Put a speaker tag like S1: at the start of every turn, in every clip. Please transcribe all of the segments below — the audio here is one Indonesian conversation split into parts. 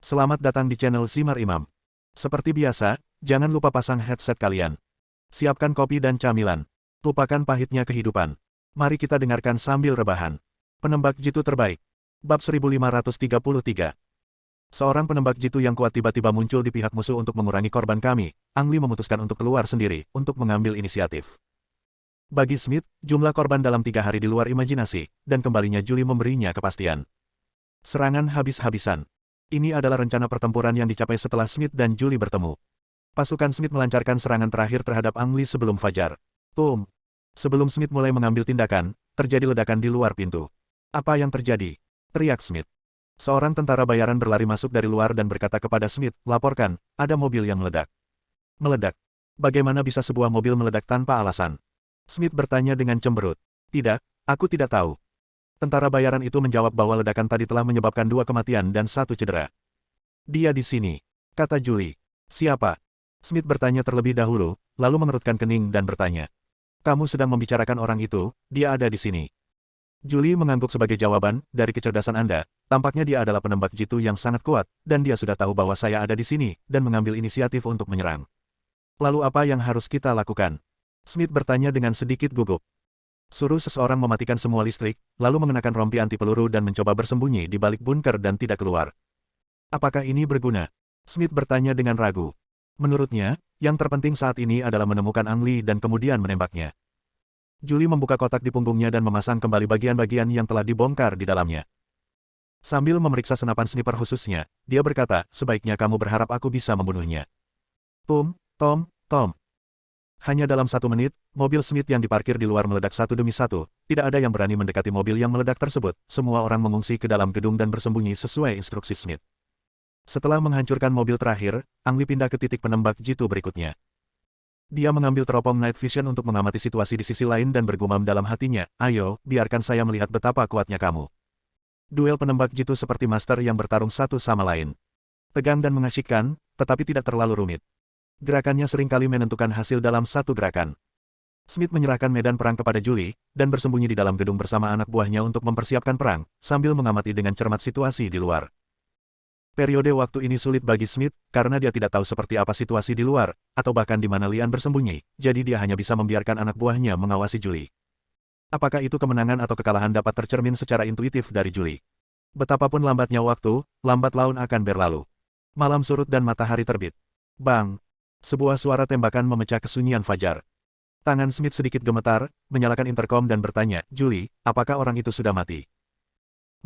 S1: Selamat datang di channel Simar Imam. Seperti biasa, jangan lupa pasang headset kalian. Siapkan kopi dan camilan. Lupakan pahitnya kehidupan. Mari kita dengarkan sambil rebahan. Penembak jitu terbaik. Bab 1533. Seorang penembak jitu yang kuat tiba-tiba muncul di pihak musuh untuk mengurangi korban kami. Ang Li memutuskan untuk keluar sendiri, untuk mengambil inisiatif. Bagi Smith, jumlah korban dalam 3 hari di luar imajinasi, dan kembalinya Julie memberinya kepastian. Serangan habis-habisan. Ini adalah rencana pertempuran yang dicapai setelah Smith dan Julie bertemu. Pasukan Smith melancarkan serangan terakhir terhadap Ang Li sebelum fajar. Boom! Sebelum Smith mulai mengambil tindakan, terjadi ledakan di luar pintu. Apa yang terjadi? Teriak Smith. Seorang tentara bayaran berlari masuk dari luar dan berkata kepada Smith, laporkan, ada mobil yang meledak. Meledak? Bagaimana bisa sebuah mobil meledak tanpa alasan? Smith bertanya dengan cemberut. Tidak, aku tidak tahu. Tentara bayaran itu menjawab bahwa ledakan tadi telah menyebabkan 2 kematian dan 1 cedera. Dia di sini, kata Julie. Siapa? Smith bertanya terlebih dahulu, lalu mengerutkan kening dan bertanya. Kamu sedang membicarakan orang itu, dia ada di sini. Julie mengangguk sebagai jawaban, dari kecerdasan Anda, tampaknya dia adalah penembak jitu yang sangat kuat, dan dia sudah tahu bahwa saya ada di sini, dan mengambil inisiatif untuk menyerang. Lalu apa yang harus kita lakukan? Smith bertanya dengan sedikit gugup. Suruh seseorang mematikan semua listrik, lalu mengenakan rompi anti peluru dan mencoba bersembunyi di balik bunker dan tidak keluar. Apakah ini berguna? Smith bertanya dengan ragu. Menurutnya, yang terpenting saat ini adalah menemukan Ang Li dan kemudian menembaknya. Julie membuka kotak di punggungnya dan memasang kembali bagian-bagian yang telah dibongkar di dalamnya. Sambil memeriksa senapan sniper khususnya, dia berkata, sebaiknya kamu berharap aku bisa membunuhnya. Tom. Hanya dalam 1 menit, mobil Smith yang diparkir di luar meledak satu demi satu. Tidak ada yang berani mendekati mobil yang meledak tersebut. Semua orang mengungsi ke dalam gedung dan bersembunyi sesuai instruksi Smith. Setelah menghancurkan mobil terakhir, Ang Li pindah ke titik penembak jitu berikutnya. Dia mengambil teropong night vision untuk mengamati situasi di sisi lain dan bergumam dalam hatinya, ayo, biarkan saya melihat betapa kuatnya kamu. Duel penembak jitu seperti master yang bertarung satu sama lain. Tegang dan mengasyikkan, tetapi tidak terlalu rumit. Gerakannya seringkali menentukan hasil dalam satu gerakan. Smith menyerahkan medan perang kepada Julie, dan bersembunyi di dalam gedung bersama anak buahnya untuk mempersiapkan perang, sambil mengamati dengan cermat situasi di luar. Periode waktu ini sulit bagi Smith, karena dia tidak tahu seperti apa situasi di luar, atau bahkan di mana Lian bersembunyi, jadi dia hanya bisa membiarkan anak buahnya mengawasi Julie. Apakah itu kemenangan atau kekalahan dapat tercermin secara intuitif dari Julie? Betapapun lambatnya waktu, lambat laun akan berlalu. Malam surut dan matahari terbit. Bang! Sebuah suara tembakan memecah kesunyian fajar. Tangan Smith sedikit gemetar, menyalakan interkom dan bertanya, Julie, apakah orang itu sudah mati?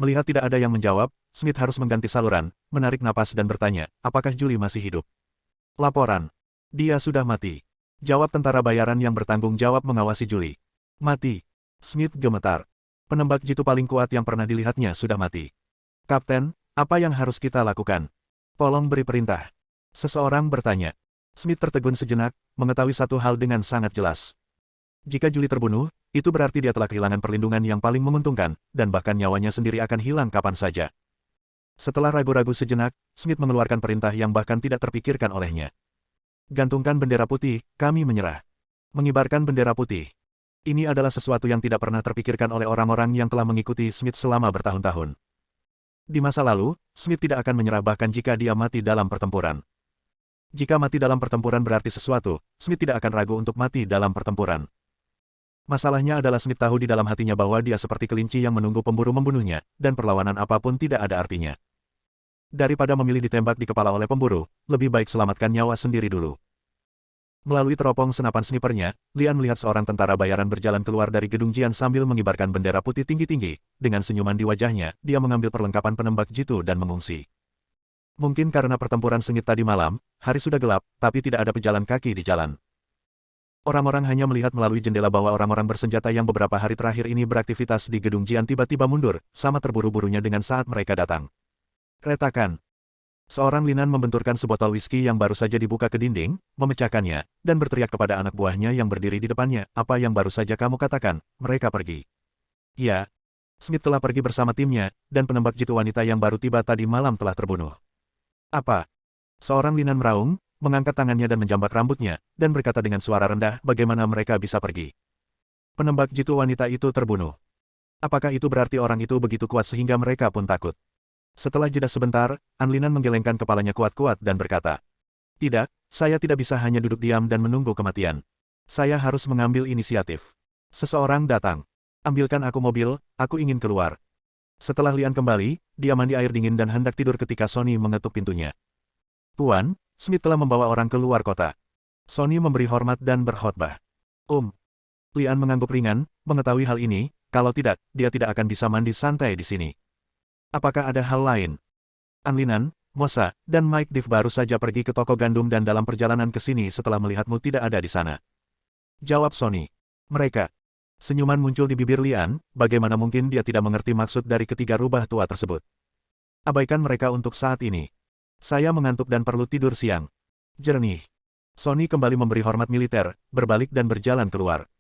S1: Melihat tidak ada yang menjawab, Smith harus mengganti saluran, menarik napas dan bertanya, apakah Julie masih hidup? Laporan. Dia sudah mati. Jawab tentara bayaran yang bertanggung jawab mengawasi Julie. Mati. Smith gemetar. Penembak jitu paling kuat yang pernah dilihatnya sudah mati. Kapten, apa yang harus kita lakukan? Tolong beri perintah. Seseorang bertanya. Smith tertegun sejenak, mengetahui satu hal dengan sangat jelas. Jika Julie terbunuh, itu berarti dia telah kehilangan perlindungan yang paling menguntungkan, dan bahkan nyawanya sendiri akan hilang kapan saja. Setelah ragu-ragu sejenak, Smith mengeluarkan perintah yang bahkan tidak terpikirkan olehnya. Gantungkan bendera putih, kami menyerah. Mengibarkan bendera putih. Ini adalah sesuatu yang tidak pernah terpikirkan oleh orang-orang yang telah mengikuti Smith selama bertahun-tahun. Di masa lalu, Smith tidak akan menyerah bahkan jika dia mati dalam pertempuran. Jika mati dalam pertempuran berarti sesuatu, Smith tidak akan ragu untuk mati dalam pertempuran. Masalahnya adalah Smith tahu di dalam hatinya bahwa dia seperti kelinci yang menunggu pemburu membunuhnya, dan perlawanan apapun tidak ada artinya. Daripada memilih ditembak di kepala oleh pemburu, lebih baik selamatkan nyawa sendiri dulu. Melalui teropong senapan snipernya, Lian melihat seorang tentara bayaran berjalan keluar dari gedung Jian sambil mengibarkan bendera putih tinggi-tinggi. Dengan senyuman di wajahnya, dia mengambil perlengkapan penembak jitu dan mengungsi. Mungkin karena pertempuran sengit tadi malam, hari sudah gelap, tapi tidak ada pejalan kaki di jalan. Orang-orang hanya melihat melalui jendela bahwa orang-orang bersenjata yang beberapa hari terakhir ini beraktivitas di gedung Jian tiba-tiba mundur, sama terburu-burunya dengan saat mereka datang. Retakan. Seorang Linan membenturkan sebotol whisky yang baru saja dibuka ke dinding, memecahkannya, dan berteriak kepada anak buahnya yang berdiri di depannya, apa yang baru saja kamu katakan, mereka pergi. Ya. Smith telah pergi bersama timnya, dan penembak jitu wanita yang baru tiba tadi malam telah terbunuh. Apa? Seorang Linan meraung, mengangkat tangannya dan menjambak rambutnya, dan berkata dengan suara rendah bagaimana mereka bisa pergi. Penembak jitu wanita itu terbunuh. Apakah itu berarti orang itu begitu kuat sehingga mereka pun takut? Setelah jeda sebentar, Anlinan menggelengkan kepalanya kuat-kuat dan berkata, "Tidak, saya tidak bisa hanya duduk diam dan menunggu kematian. Saya harus mengambil inisiatif. Seseorang datang. Ambilkan aku mobil, aku ingin keluar." Setelah Lian kembali, dia mandi air dingin dan hendak tidur ketika Sony mengetuk pintunya. "Tuan, Smith telah membawa orang ke luar kota." Sony memberi hormat dan berkhotbah. Lian mengangguk ringan, mengetahui hal ini, kalau tidak, dia tidak akan bisa mandi santai di sini. Apakah ada hal lain? Anlinan, Mosa, dan Mike Div baru saja pergi ke toko gandum dan dalam perjalanan ke sini setelah melihatmu tidak ada di sana. Jawab Sony. Mereka. Senyuman muncul di bibir Lian, bagaimana mungkin dia tidak mengerti maksud dari ketiga rubah tua tersebut. Abaikan mereka untuk saat ini. Saya mengantuk dan perlu tidur siang. Jernih. Sony kembali memberi hormat militer, berbalik dan berjalan keluar.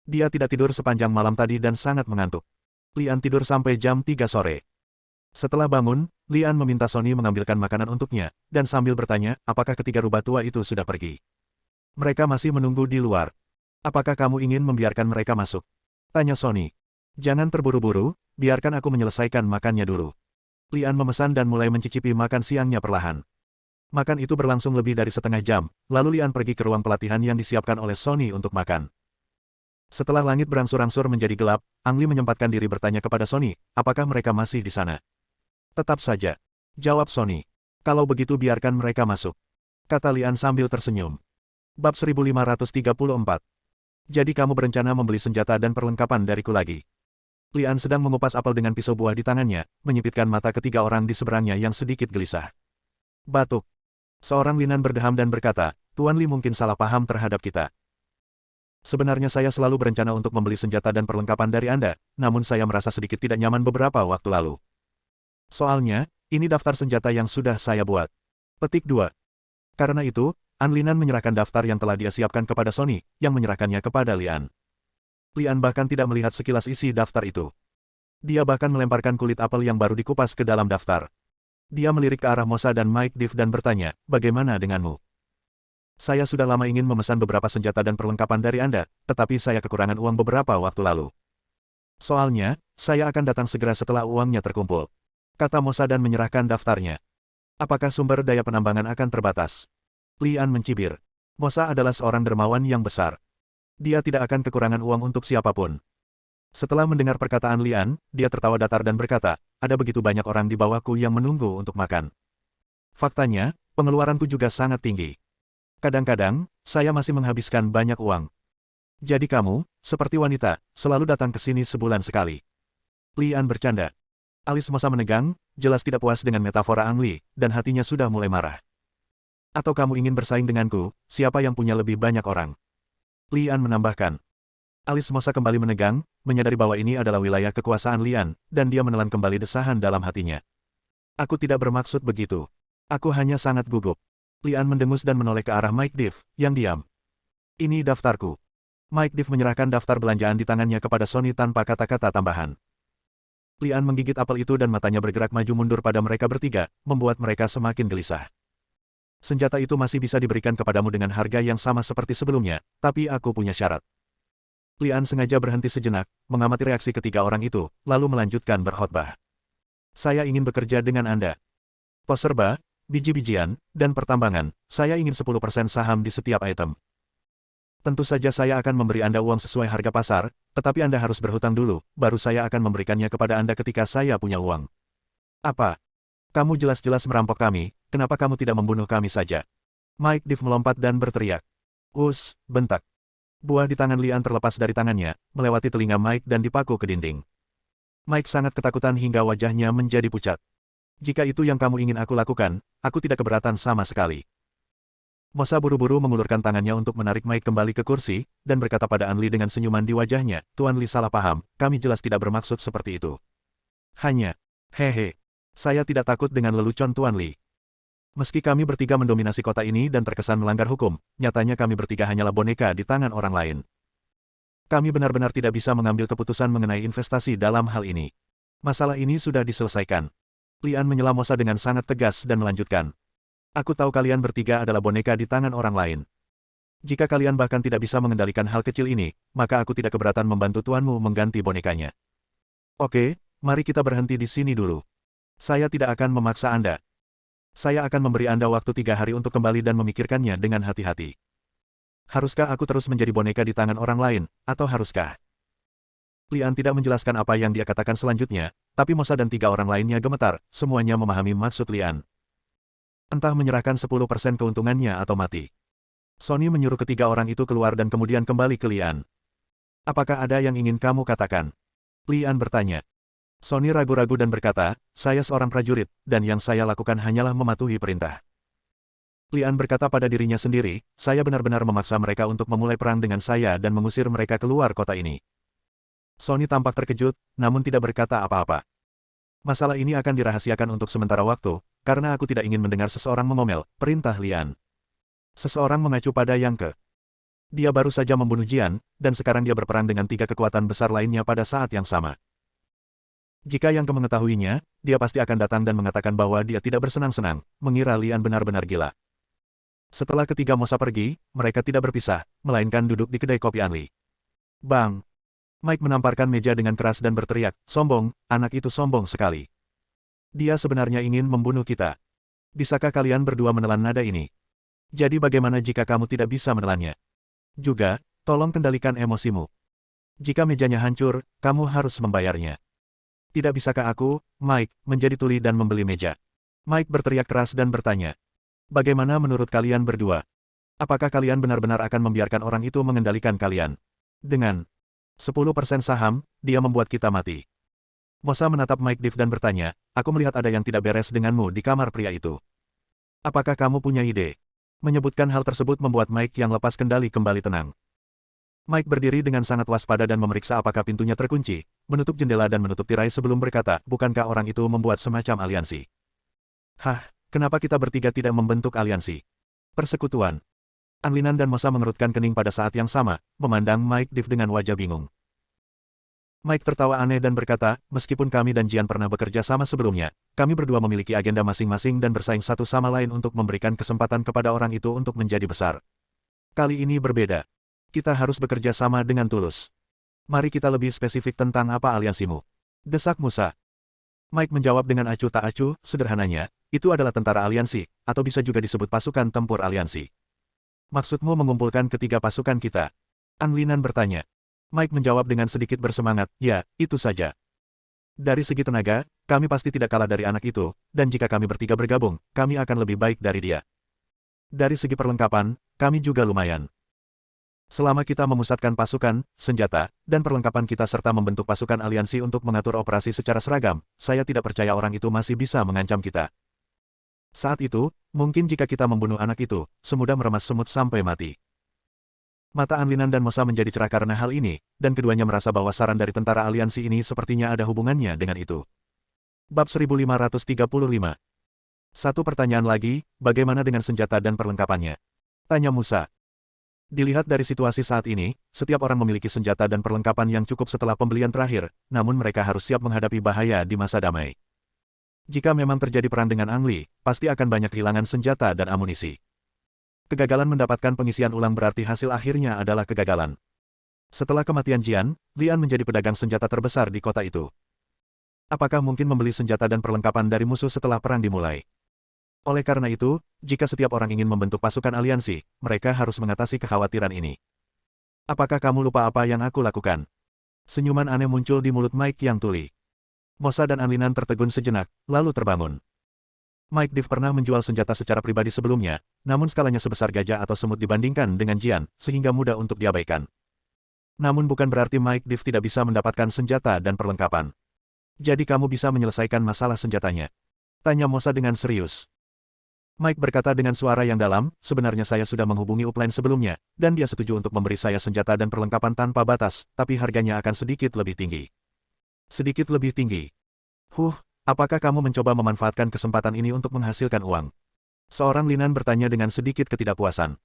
S1: Dia tidak tidur sepanjang malam tadi dan sangat mengantuk. Lian tidur sampai jam 3 sore. Setelah bangun, Lian meminta Sony mengambilkan makanan untuknya, dan sambil bertanya, apakah ketiga rubah tua itu sudah pergi. Mereka masih menunggu di luar. Apakah kamu ingin membiarkan mereka masuk? Tanya Sony. Jangan terburu-buru, biarkan aku menyelesaikan makannya dulu. Lian memesan dan mulai mencicipi makan siangnya perlahan. Makan itu berlangsung lebih dari setengah jam, lalu Lian pergi ke ruang pelatihan yang disiapkan oleh Sony untuk makan. Setelah langit berangsur-angsur menjadi gelap, Ang Lee menyempatkan diri bertanya kepada Sony, apakah mereka masih di sana? Tetap saja. Jawab Sony. Kalau begitu biarkan mereka masuk. Kata Lian sambil tersenyum. Bab 1534. Jadi kamu berencana membeli senjata dan perlengkapan dariku lagi. Lian sedang mengupas apel dengan pisau buah di tangannya, menyipitkan mata ketiga orang di seberangnya yang sedikit gelisah. Batuk. Seorang Linan berdeham dan berkata, Tuan Li mungkin salah paham terhadap kita. Sebenarnya saya selalu berencana untuk membeli senjata dan perlengkapan dari Anda, namun saya merasa sedikit tidak nyaman beberapa waktu lalu. Soalnya, ini daftar senjata yang sudah saya buat. Petik 2. Karena itu, Anlinan menyerahkan daftar yang telah dia siapkan kepada Sony, yang menyerahkannya kepada Lian. Lian bahkan tidak melihat sekilas isi daftar itu. Dia bahkan melemparkan kulit apel yang baru dikupas ke dalam daftar. Dia melirik ke arah Mosa dan Mike Div dan bertanya, bagaimana denganmu? Saya sudah lama ingin memesan beberapa senjata dan perlengkapan dari Anda, tetapi saya kekurangan uang beberapa waktu lalu. Soalnya, saya akan datang segera setelah uangnya terkumpul. Kata Mosa dan menyerahkan daftarnya. Apakah sumber daya penambangan akan terbatas? Lian mencibir. Mosa adalah seorang dermawan yang besar. Dia tidak akan kekurangan uang untuk siapapun. Setelah mendengar perkataan Lian, dia tertawa datar dan berkata, ada begitu banyak orang di bawahku yang menunggu untuk makan. Faktanya, pengeluaranku juga sangat tinggi. Kadang-kadang, saya masih menghabiskan banyak uang. Jadi kamu, seperti wanita, selalu datang ke sini sebulan sekali. Lian bercanda. Alis Mosa menegang, jelas tidak puas dengan metafora Ang Lee, dan hatinya sudah mulai marah. Atau kamu ingin bersaing denganku, siapa yang punya lebih banyak orang? Lian menambahkan. Alis Mosa kembali menegang, menyadari bahwa ini adalah wilayah kekuasaan Lian, dan dia menelan kembali desahan dalam hatinya. Aku tidak bermaksud begitu. Aku hanya sangat gugup. Lian mendengus dan menoleh ke arah Mike Div, yang diam. Ini daftarku. Mike Div menyerahkan daftar belanjaan di tangannya kepada Sony tanpa kata-kata tambahan. Lian menggigit apel itu dan matanya bergerak maju mundur pada mereka bertiga, membuat mereka semakin gelisah. Senjata itu masih bisa diberikan kepadamu dengan harga yang sama seperti sebelumnya, tapi aku punya syarat. Lian sengaja berhenti sejenak, mengamati reaksi ketiga orang itu, lalu melanjutkan berkhotbah. Saya ingin bekerja dengan Anda. Pos serba, biji-bijian, dan pertambangan, saya ingin 10% saham di setiap item. Tentu saja saya akan memberi Anda uang sesuai harga pasar, tetapi Anda harus berhutang dulu, baru saya akan memberikannya kepada Anda ketika saya punya uang. Apa? Kamu jelas-jelas merampok kami, kenapa kamu tidak membunuh kami saja? Mike Div melompat dan berteriak. Bentak. Buah di tangan Lian terlepas dari tangannya, melewati telinga Mike dan dipaku ke dinding. Mike sangat ketakutan hingga wajahnya menjadi pucat. Jika itu yang kamu ingin aku lakukan, aku tidak keberatan sama sekali. Mosa buru-buru mengulurkan tangannya untuk menarik Mike kembali ke kursi, dan berkata pada An Li dengan senyuman di wajahnya, Tuan Li salah paham, kami jelas tidak bermaksud seperti itu. Hanya, saya tidak takut dengan lelucon Tuan Li. Meski kami bertiga mendominasi kota ini dan terkesan melanggar hukum, nyatanya kami bertiga hanyalah boneka di tangan orang lain. Kami benar-benar tidak bisa mengambil keputusan mengenai investasi dalam hal ini. Masalah ini sudah diselesaikan. Lian menyela Mosa dengan sangat tegas dan melanjutkan. Aku tahu kalian bertiga adalah boneka di tangan orang lain. Jika kalian bahkan tidak bisa mengendalikan hal kecil ini, maka aku tidak keberatan membantu tuanmu mengganti bonekanya. Oke, mari kita berhenti di sini dulu. Saya tidak akan memaksa Anda. Saya akan memberi Anda waktu 3 hari untuk kembali dan memikirkannya dengan hati-hati. Haruskah aku terus menjadi boneka di tangan orang lain, atau haruskah? Lian tidak menjelaskan apa yang dia katakan selanjutnya, tapi Mosa dan 3 orang lainnya gemetar, semuanya memahami maksud Lian. Entah menyerahkan 10% keuntungannya atau mati. Sonny menyuruh ketiga orang itu keluar dan kemudian kembali ke Lian. Apakah ada yang ingin kamu katakan? Lian bertanya. Sonny ragu-ragu dan berkata, saya seorang prajurit, dan yang saya lakukan hanyalah mematuhi perintah. Lian berkata pada dirinya sendiri, saya benar-benar memaksa mereka untuk memulai perang dengan saya dan mengusir mereka keluar kota ini. Sonny tampak terkejut, namun tidak berkata apa-apa. Masalah ini akan dirahasiakan untuk sementara waktu, karena aku tidak ingin mendengar seseorang mengomel, perintah Lian. Seseorang mengacu pada Yang Ke. Dia baru saja membunuh Jian, dan sekarang dia berperang dengan 3 kekuatan besar lainnya pada saat yang sama. Jika Yang Ke mengetahuinya, dia pasti akan datang dan mengatakan bahwa dia tidak bersenang-senang, mengira Lian benar-benar gila. Setelah ketiga Mosa pergi, mereka tidak berpisah, melainkan duduk di kedai kopi Anli. Bang! Mike menamparkan meja dengan keras dan berteriak, sombong, anak itu sombong sekali. Dia sebenarnya ingin membunuh kita. Bisakah kalian berdua menelan nada ini? Jadi bagaimana jika kamu tidak bisa menelannya? Juga, tolong kendalikan emosimu. Jika mejanya hancur, kamu harus membayarnya. Tidak bisakah aku, Mike, menjadi tuli dan membeli meja? Mike berteriak keras dan bertanya. Bagaimana menurut kalian berdua? Apakah kalian benar-benar akan membiarkan orang itu mengendalikan kalian? Dengan 10% saham, dia membuat kita mati. Mosa menatap Mike Div dan bertanya, aku melihat ada yang tidak beres denganmu di kamar pria itu. Apakah kamu punya ide? Menyebutkan hal tersebut membuat Mike yang lepas kendali kembali tenang. Mike berdiri dengan sangat waspada dan memeriksa apakah pintunya terkunci, menutup jendela dan menutup tirai sebelum berkata, bukankah orang itu membuat semacam aliansi? Hah, kenapa kita bertiga tidak membentuk aliansi? Persekutuan. Anlinan dan Mosa mengerutkan kening pada saat yang sama, memandang Mike Div dengan wajah bingung. Mike tertawa aneh dan berkata, meskipun kami dan Jian pernah bekerja sama sebelumnya, kami berdua memiliki agenda masing-masing dan bersaing satu sama lain untuk memberikan kesempatan kepada orang itu untuk menjadi besar. Kali ini berbeda. Kita harus bekerja sama dengan tulus. Mari kita lebih spesifik tentang apa aliansimu. Desak Musa. Mike menjawab dengan acuh tak acuh, sederhananya, itu adalah tentara aliansi, atau bisa juga disebut pasukan tempur aliansi. Maksudmu mengumpulkan ketiga pasukan kita? Anlinan bertanya. Mike menjawab dengan sedikit bersemangat, ya, itu saja. Dari segi tenaga, kami pasti tidak kalah dari anak itu, dan jika kami bertiga bergabung, kami akan lebih baik dari dia. Dari segi perlengkapan, kami juga lumayan. Selama kita memusatkan pasukan, senjata, dan perlengkapan kita serta membentuk pasukan aliansi untuk mengatur operasi secara seragam, saya tidak percaya orang itu masih bisa mengancam kita. Saat itu, mungkin jika kita membunuh anak itu, semudah meremas semut sampai mati. Mata Anlinan dan Mosa menjadi cerah karena hal ini, dan keduanya merasa bahwa saran dari tentara aliansi ini sepertinya ada hubungannya dengan itu. Bab 1535. Satu pertanyaan lagi, bagaimana dengan senjata dan perlengkapannya? Tanya Musa. Dilihat dari situasi saat ini, setiap orang memiliki senjata dan perlengkapan yang cukup setelah pembelian terakhir, namun mereka harus siap menghadapi bahaya di masa damai. Jika memang terjadi perang dengan Angli, pasti akan banyak kehilangan senjata dan amunisi. Kegagalan mendapatkan pengisian ulang berarti hasil akhirnya adalah kegagalan. Setelah kematian Jian, Lian menjadi pedagang senjata terbesar di kota itu. Apakah mungkin membeli senjata dan perlengkapan dari musuh setelah perang dimulai? Oleh karena itu, jika setiap orang ingin membentuk pasukan aliansi, mereka harus mengatasi kekhawatiran ini. Apakah kamu lupa apa yang aku lakukan? Senyuman aneh muncul di mulut Mike yang tuli. Mosa dan Anlinan tertegun sejenak, lalu terbangun. Mike Div pernah menjual senjata secara pribadi sebelumnya, namun skalanya sebesar gajah atau semut dibandingkan dengan Jian, sehingga mudah untuk diabaikan. Namun bukan berarti Mike Div tidak bisa mendapatkan senjata dan perlengkapan. Jadi kamu bisa menyelesaikan masalah senjatanya? Tanya Mosa dengan serius. Mike berkata dengan suara yang dalam, sebenarnya saya sudah menghubungi upline sebelumnya, dan dia setuju untuk memberi saya senjata dan perlengkapan tanpa batas, tapi harganya akan sedikit lebih tinggi. Sedikit lebih tinggi. Apakah kamu mencoba memanfaatkan kesempatan ini untuk menghasilkan uang? Seorang Linan bertanya dengan sedikit ketidakpuasan.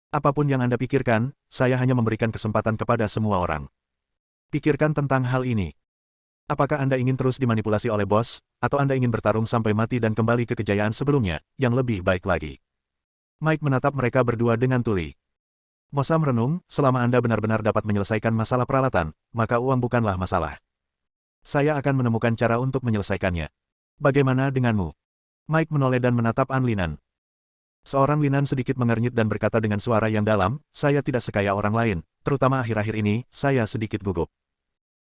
S1: Apapun yang Anda pikirkan, saya hanya memberikan kesempatan kepada semua orang. Pikirkan tentang hal ini. Apakah Anda ingin terus dimanipulasi oleh bos, atau Anda ingin bertarung sampai mati dan kembali ke kejayaan sebelumnya, yang lebih baik lagi? Mike menatap mereka berdua dengan tuli. Mosa merenung, selama Anda benar-benar dapat menyelesaikan masalah peralatan, maka uang bukanlah masalah. Saya akan menemukan cara untuk menyelesaikannya. Bagaimana denganmu? Mike menoleh dan menatap An Linan. Seorang Linan sedikit mengernyit dan berkata dengan suara yang dalam, saya tidak sekaya orang lain, terutama akhir-akhir ini, saya sedikit gugup.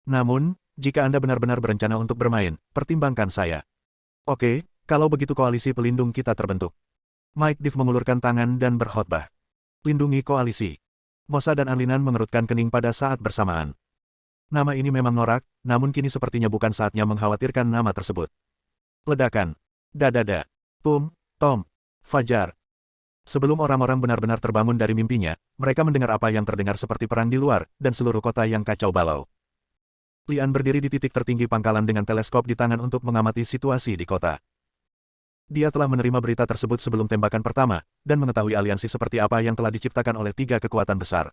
S1: Namun, jika Anda benar-benar berencana untuk bermain, pertimbangkan saya. Oke, kalau begitu koalisi pelindung kita terbentuk. Mike Div mengulurkan tangan dan berkhotbah. Lindungi koalisi. Mosa dan An Linan mengerutkan kening pada saat bersamaan. Nama ini memang norak, namun kini sepertinya bukan saatnya mengkhawatirkan nama tersebut. Ledakan. Dadada. Pum, Tom. Fajar. Sebelum orang-orang benar-benar terbangun dari mimpinya, mereka mendengar apa yang terdengar seperti perang di luar, dan seluruh kota yang kacau balau. Lian berdiri di titik tertinggi pangkalan dengan teleskop di tangan untuk mengamati situasi di kota. Dia telah menerima berita tersebut sebelum tembakan pertama, dan mengetahui aliansi seperti apa yang telah diciptakan oleh tiga kekuatan besar.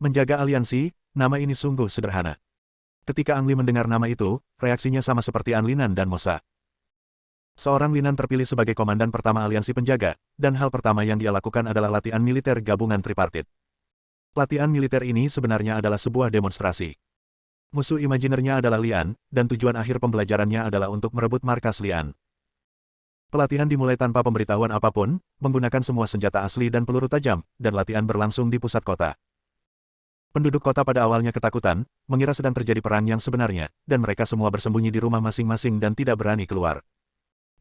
S1: Menjaga aliansi, nama ini sungguh sederhana. Ketika Ang Li mendengar nama itu, reaksinya sama seperti An Linan dan Mosa. Seorang Linan terpilih sebagai komandan pertama aliansi penjaga, dan hal pertama yang dia lakukan adalah latihan militer gabungan tripartit. Latihan militer ini sebenarnya adalah sebuah demonstrasi. Musuh imajinernya adalah Lian, dan tujuan akhir pembelajarannya adalah untuk merebut markas Lian. Pelatihan dimulai tanpa pemberitahuan apapun, menggunakan semua senjata asli dan peluru tajam, dan latihan berlangsung di pusat kota. Penduduk kota pada awalnya ketakutan, mengira sedang terjadi perang yang sebenarnya, dan mereka semua bersembunyi di rumah masing-masing dan tidak berani keluar.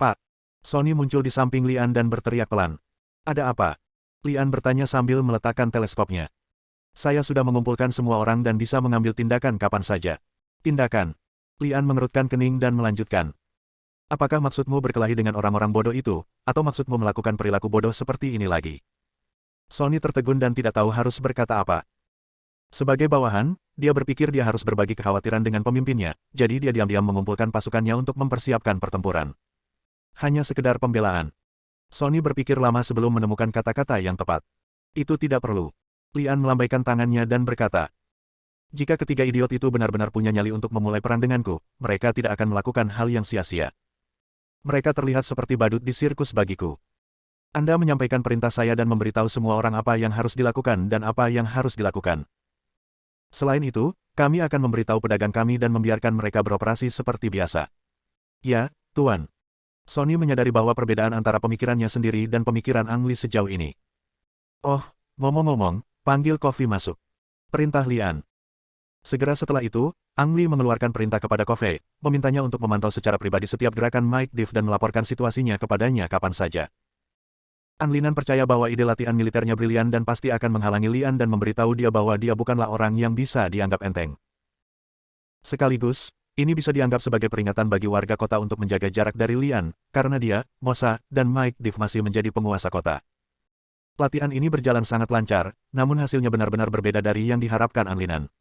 S1: Pak. Sony muncul di samping Lian dan berteriak pelan. Ada apa? Lian bertanya sambil meletakkan teleskopnya. Saya sudah mengumpulkan semua orang dan bisa mengambil tindakan kapan saja. Tindakan. Lian mengerutkan kening dan melanjutkan. Apakah maksudmu berkelahi dengan orang-orang bodoh itu, atau maksudmu melakukan perilaku bodoh seperti ini lagi? Sony tertegun dan tidak tahu harus berkata apa. Sebagai bawahan, dia berpikir dia harus berbagi kekhawatiran dengan pemimpinnya, jadi dia diam-diam mengumpulkan pasukannya untuk mempersiapkan pertempuran. Hanya sekedar pembelaan. Sony berpikir lama sebelum menemukan kata-kata yang tepat. Itu tidak perlu. Lian melambaikan tangannya dan berkata, jika ketiga idiot itu benar-benar punya nyali untuk memulai perang denganku, mereka tidak akan melakukan hal yang sia-sia. Mereka terlihat seperti badut di sirkus bagiku. Anda menyampaikan perintah saya dan memberitahu semua orang apa yang harus dilakukan dan apa yang harus dilakukan. Selain itu, kami akan memberitahu pedagang kami dan membiarkan mereka beroperasi seperti biasa. Ya, Tuan. Sony menyadari bahwa perbedaan antara pemikirannya sendiri dan pemikiran Ang Li sejauh ini. Oh, ngomong-ngomong, panggil Kofi masuk. Perintah Lian. Segera setelah itu, Ang Li mengeluarkan perintah kepada Kofi, memintanya untuk memantau secara pribadi setiap gerakan Mike Div dan melaporkan situasinya kepadanya kapan saja. An Linan percaya bahwa ide latihan militernya brilian dan pasti akan menghalangi Lian dan memberitahu dia bahwa dia bukanlah orang yang bisa dianggap enteng. Sekaligus, ini bisa dianggap sebagai peringatan bagi warga kota untuk menjaga jarak dari Lian, karena dia, Mosa, dan Mike Div masih menjadi penguasa kota. Latihan ini berjalan sangat lancar, namun hasilnya benar-benar berbeda dari yang diharapkan An Linan.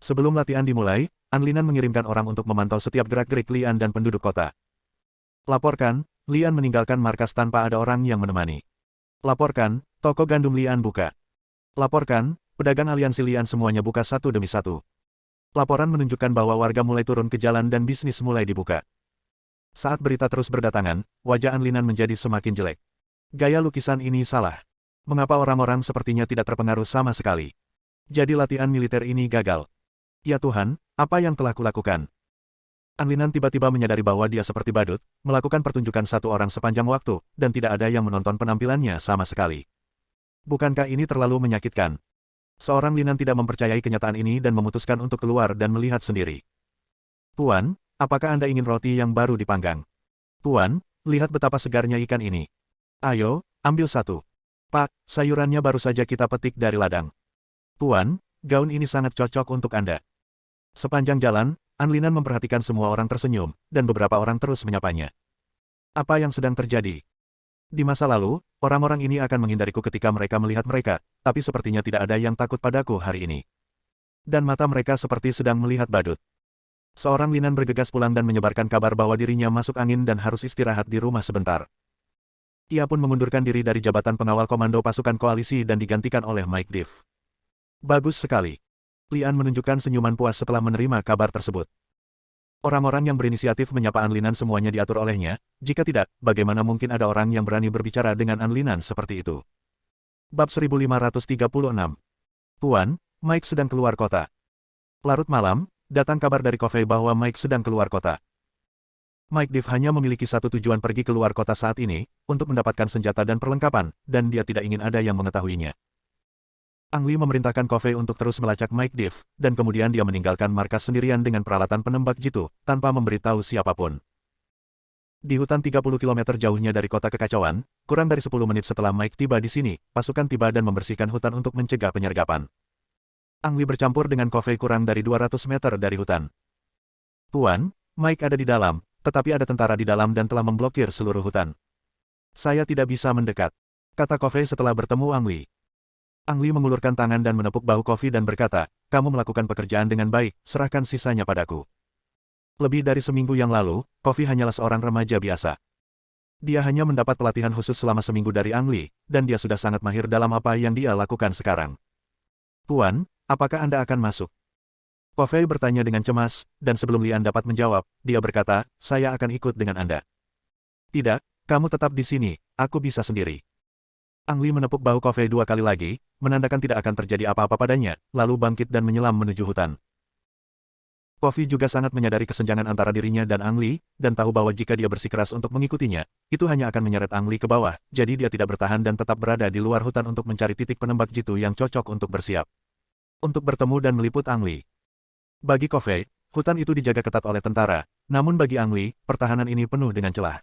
S1: Sebelum latihan dimulai, An Linan mengirimkan orang untuk memantau setiap gerak-gerik Lian dan penduduk kota. Laporkan, Lian meninggalkan markas tanpa ada orang yang menemani. Laporkan, toko gandum Lian buka. Laporkan, pedagang aliansi Lian semuanya buka satu demi satu. Laporan menunjukkan bahwa warga mulai turun ke jalan dan bisnis mulai dibuka. Saat berita terus berdatangan, wajah An Linan menjadi semakin jelek. Gaya lukisan ini salah. Mengapa orang-orang sepertinya tidak terpengaruh sama sekali? Jadi latihan militer ini gagal. Ya Tuhan, apa yang telah kulakukan? An Linan tiba-tiba menyadari bahwa dia seperti badut, melakukan pertunjukan satu orang sepanjang waktu, dan tidak ada yang menonton penampilannya sama sekali. Bukankah ini terlalu menyakitkan? Seorang Linan tidak mempercayai kenyataan ini dan memutuskan untuk keluar dan melihat sendiri. Tuan, apakah Anda ingin roti yang baru dipanggang? Tuan, lihat betapa segarnya ikan ini. Ayo, ambil satu. Pak, sayurannya baru saja kita petik dari ladang. Tuan, gaun ini sangat cocok untuk Anda. Sepanjang jalan, An Linan memperhatikan semua orang tersenyum, dan beberapa orang terus menyapanya. Apa yang sedang terjadi? Di masa lalu, orang-orang ini akan menghindariku ketika mereka melihat mereka, tapi sepertinya tidak ada yang takut padaku hari ini. Dan mata mereka seperti sedang melihat badut. Seorang Linan bergegas pulang dan menyebarkan kabar bahwa dirinya masuk angin dan harus istirahat di rumah sebentar. Ia pun mengundurkan diri dari jabatan pengawal komando pasukan koalisi dan digantikan oleh Mike Div. Bagus sekali. Lian menunjukkan senyuman puas setelah menerima kabar tersebut. Orang-orang yang berinisiatif menyapa An Linan semuanya diatur olehnya, jika tidak, bagaimana mungkin ada orang yang berani berbicara dengan An Linan seperti itu. Bab 1536. Tuan, Mike sedang keluar kota. Larut malam, datang kabar dari Kofi bahwa Mike sedang keluar kota. Mike Div hanya memiliki satu tujuan pergi keluar kota saat ini, untuk mendapatkan senjata dan perlengkapan, dan dia tidak ingin ada yang mengetahuinya. Ang Lee memerintahkan Kofei untuk terus melacak Mike Div, dan kemudian dia meninggalkan markas sendirian dengan peralatan penembak jitu, tanpa memberitahu siapapun. Di hutan 30 km jauhnya dari kota kekacauan, kurang dari 10 menit setelah Mike tiba di sini, pasukan tiba dan membersihkan hutan untuk mencegah penyergapan. Ang Lee bercampur dengan Kofei kurang dari 200 meter dari hutan. Tuan, Mike ada di dalam, tetapi ada tentara di dalam dan telah memblokir seluruh hutan. Saya tidak bisa mendekat, kata Kofei setelah bertemu Ang Lee. Ang Lee mengulurkan tangan dan menepuk bahu Kofei dan berkata, kamu melakukan pekerjaan dengan baik, serahkan sisanya padaku. Lebih dari seminggu yang lalu, Kofei hanyalah seorang remaja biasa. Dia hanya mendapat pelatihan khusus selama seminggu dari Ang Lee, dan dia sudah sangat mahir dalam apa yang dia lakukan sekarang. Tuan, apakah Anda akan masuk? Kofei bertanya dengan cemas, dan sebelum Lian dapat menjawab, dia berkata, saya akan ikut dengan Anda. Tidak, kamu tetap di sini, aku bisa sendiri. Ang Lee menepuk bahu Kofei 2 kali lagi, menandakan tidak akan terjadi apa-apa padanya, lalu bangkit dan menyelam menuju hutan. Kofei juga sangat menyadari kesenjangan antara dirinya dan Ang Lee, dan tahu bahwa jika dia bersikeras untuk mengikutinya, itu hanya akan menyeret Ang Lee ke bawah, jadi dia tidak bertahan dan tetap berada di luar hutan untuk mencari titik penembak jitu yang cocok untuk bersiap. Untuk bertemu dan meliput Ang Lee. Bagi Kofei, hutan itu dijaga ketat oleh tentara, namun bagi Ang Lee, pertahanan ini penuh dengan celah.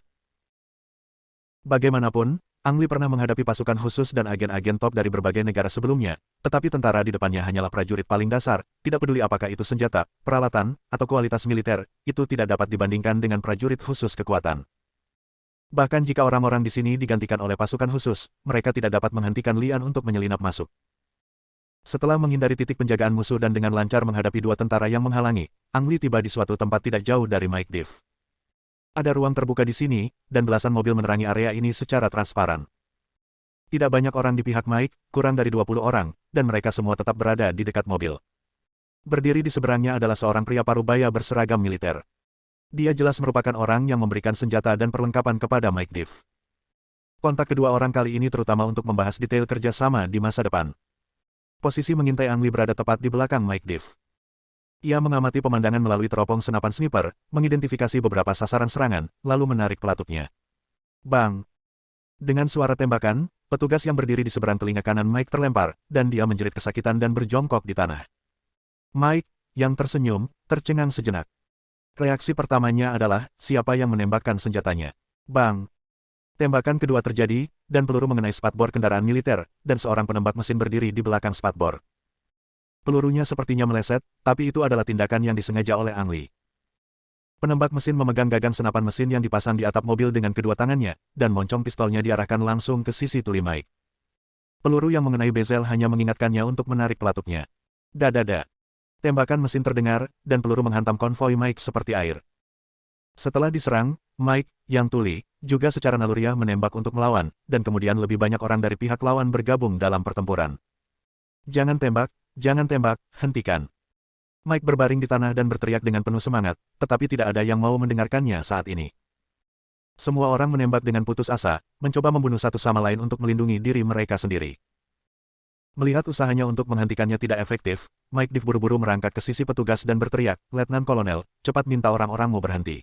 S1: Bagaimanapun, Ang Lee pernah menghadapi pasukan khusus dan agen-agen top dari berbagai negara sebelumnya, tetapi tentara di depannya hanyalah prajurit paling dasar, tidak peduli apakah itu senjata, peralatan, atau kualitas militer, itu tidak dapat dibandingkan dengan prajurit khusus kekuatan. Bahkan jika orang-orang di sini digantikan oleh pasukan khusus, mereka tidak dapat menghentikan Lian untuk menyelinap masuk. Setelah menghindari titik penjagaan musuh dan dengan lancar menghadapi dua tentara yang menghalangi, Ang Lee tiba di suatu tempat tidak jauh dari Mike Div. Ada ruang terbuka di sini, dan belasan mobil menerangi area ini secara transparan. Tidak banyak orang di pihak Mike, kurang dari 20 orang, dan mereka semua tetap berada di dekat mobil. Berdiri di seberangnya adalah seorang pria parubaya berseragam militer. Dia jelas merupakan orang yang memberikan senjata dan perlengkapan kepada Mike Div. Kontak kedua orang kali ini terutama untuk membahas detail kerjasama di masa depan. Posisi mengintai Ang Lee berada tepat di belakang Mike Div. Ia mengamati pemandangan melalui teropong senapan sniper, mengidentifikasi beberapa sasaran serangan, lalu menarik pelatupnya. Bang! Dengan suara tembakan, petugas yang berdiri di seberang telinga kanan Mike terlempar, dan dia menjerit kesakitan dan berjongkok di tanah. Mike, yang tersenyum, tercengang sejenak. Reaksi pertamanya adalah, siapa yang menembakkan senjatanya? Bang! Tembakan kedua terjadi, dan peluru mengenai spatbor kendaraan militer, dan seorang penembak mesin berdiri di belakang spatbor. Pelurunya sepertinya meleset, tapi itu adalah tindakan yang disengaja oleh Ang Lee. Penembak mesin memegang gagang senapan mesin yang dipasang di atap mobil dengan kedua tangannya, dan moncong pistolnya diarahkan langsung ke sisi tuli Mike. Peluru yang mengenai bezel hanya mengingatkannya untuk menarik pelatupnya. Dadada. Tembakan mesin terdengar, dan peluru menghantam konvoi Mike seperti air. Setelah diserang, Mike, yang tuli, juga secara naluriah menembak untuk melawan, dan kemudian lebih banyak orang dari pihak lawan bergabung dalam pertempuran. Jangan tembak, hentikan. Mike berbaring di tanah dan berteriak dengan penuh semangat, tetapi tidak ada yang mau mendengarkannya saat ini. Semua orang menembak dengan putus asa, mencoba membunuh satu sama lain untuk melindungi diri mereka sendiri. Melihat usahanya untuk menghentikannya tidak efektif, Mike Div buru-buru merangkak ke sisi petugas dan berteriak, Letnan Kolonel, cepat minta orang-orangmu berhenti.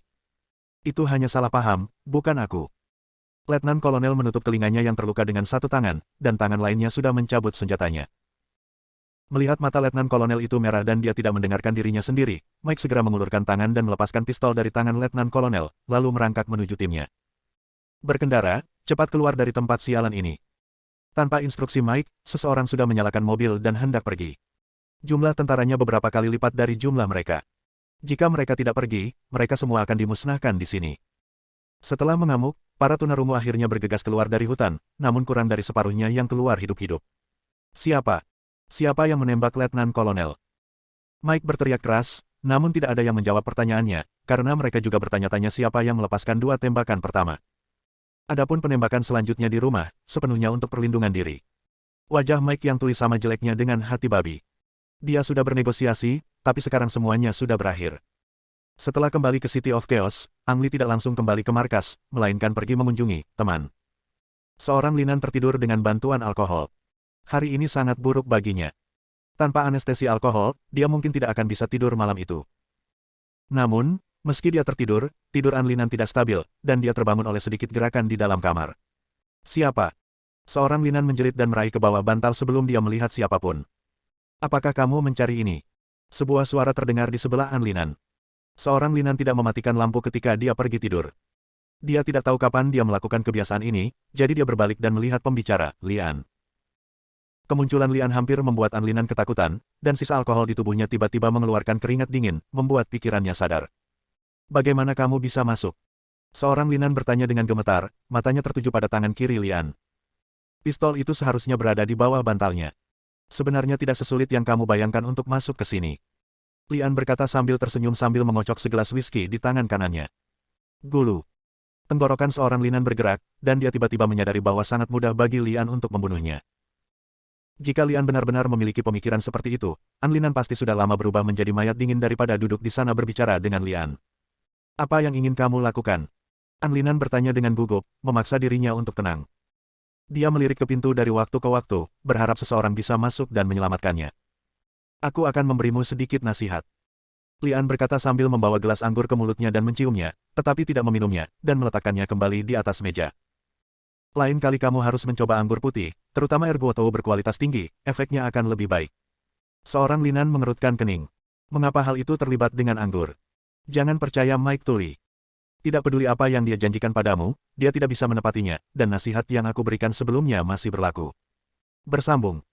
S1: Itu hanya salah paham, bukan aku. Letnan Kolonel menutup telinganya yang terluka dengan satu tangan, dan tangan lainnya sudah mencabut senjatanya. Melihat mata Letnan Kolonel itu merah dan dia tidak mendengarkan dirinya sendiri, Mike segera mengulurkan tangan dan melepaskan pistol dari tangan Letnan Kolonel, lalu merangkak menuju timnya. Berkendara, cepat keluar dari tempat sialan ini. Tanpa instruksi Mike, seseorang sudah menyalakan mobil dan hendak pergi. Jumlah tentaranya beberapa kali lipat dari jumlah mereka. Jika mereka tidak pergi, mereka semua akan dimusnahkan di sini. Setelah mengamuk, para tunarungu akhirnya bergegas keluar dari hutan, namun kurang dari separuhnya yang keluar hidup-hidup. Siapa? Siapa yang menembak Letnan Kolonel? Mike berteriak keras, namun tidak ada yang menjawab pertanyaannya, karena mereka juga bertanya-tanya siapa yang melepaskan dua tembakan pertama. Adapun penembakan selanjutnya di rumah, sepenuhnya untuk perlindungan diri. Wajah Mike yang tuli sama jeleknya dengan hati babi. Dia sudah bernegosiasi, tapi sekarang semuanya sudah berakhir. Setelah kembali ke City of Chaos, Ang Lee tidak langsung kembali ke markas, melainkan pergi mengunjungi teman. Seorang Linan tertidur dengan bantuan alkohol. Hari ini sangat buruk baginya. Tanpa anestesi alkohol, dia mungkin tidak akan bisa tidur malam itu. Namun, Meski dia tertidur, tidur Anlinan tidak stabil, dan dia terbangun oleh sedikit gerakan di dalam kamar. Siapa? Seorang Linan menjerit dan meraih ke bawah bantal sebelum dia melihat siapapun. Apakah kamu mencari ini? Sebuah suara terdengar di sebelah Anlinan. Seorang Linan tidak mematikan lampu ketika dia pergi tidur. Dia tidak tahu kapan dia melakukan kebiasaan ini, jadi dia berbalik dan melihat pembicara, Lian. Kemunculan Lian hampir membuat Anlinan ketakutan, dan sisa alkohol di tubuhnya tiba-tiba mengeluarkan keringat dingin, membuat pikirannya sadar. Bagaimana kamu bisa masuk? Seorang Linan bertanya dengan gemetar, matanya tertuju pada tangan kiri Lian. Pistol itu seharusnya berada di bawah bantalnya. Sebenarnya tidak sesulit yang kamu bayangkan untuk masuk ke sini. Lian berkata sambil tersenyum sambil mengocok segelas whisky di tangan kanannya. Gulu. Tenggorokan seorang Linan bergerak, dan dia tiba-tiba menyadari bahwa sangat mudah bagi Lian untuk membunuhnya. Jika Lian benar-benar memiliki pemikiran seperti itu, Anlinan pasti sudah lama berubah menjadi mayat dingin daripada duduk di sana berbicara dengan Lian. Apa yang ingin kamu lakukan? Anlinan bertanya dengan gugup, memaksa dirinya untuk tenang. Dia melirik ke pintu dari waktu ke waktu, berharap seseorang bisa masuk dan menyelamatkannya. Aku akan memberimu sedikit nasihat. Lian berkata sambil membawa gelas anggur ke mulutnya dan menciumnya, tetapi tidak meminumnya, dan meletakkannya kembali di atas meja. Lain kali kamu harus mencoba anggur putih, terutama Ergoto berkualitas tinggi, efeknya akan lebih baik. Seorang Linan mengerutkan kening. Mengapa hal itu terlibat dengan anggur? Jangan percaya Mike Tully. Tidak peduli apa yang dia janjikan padamu, dia tidak bisa menepatinya, dan nasihat yang aku berikan sebelumnya masih berlaku. Bersambung.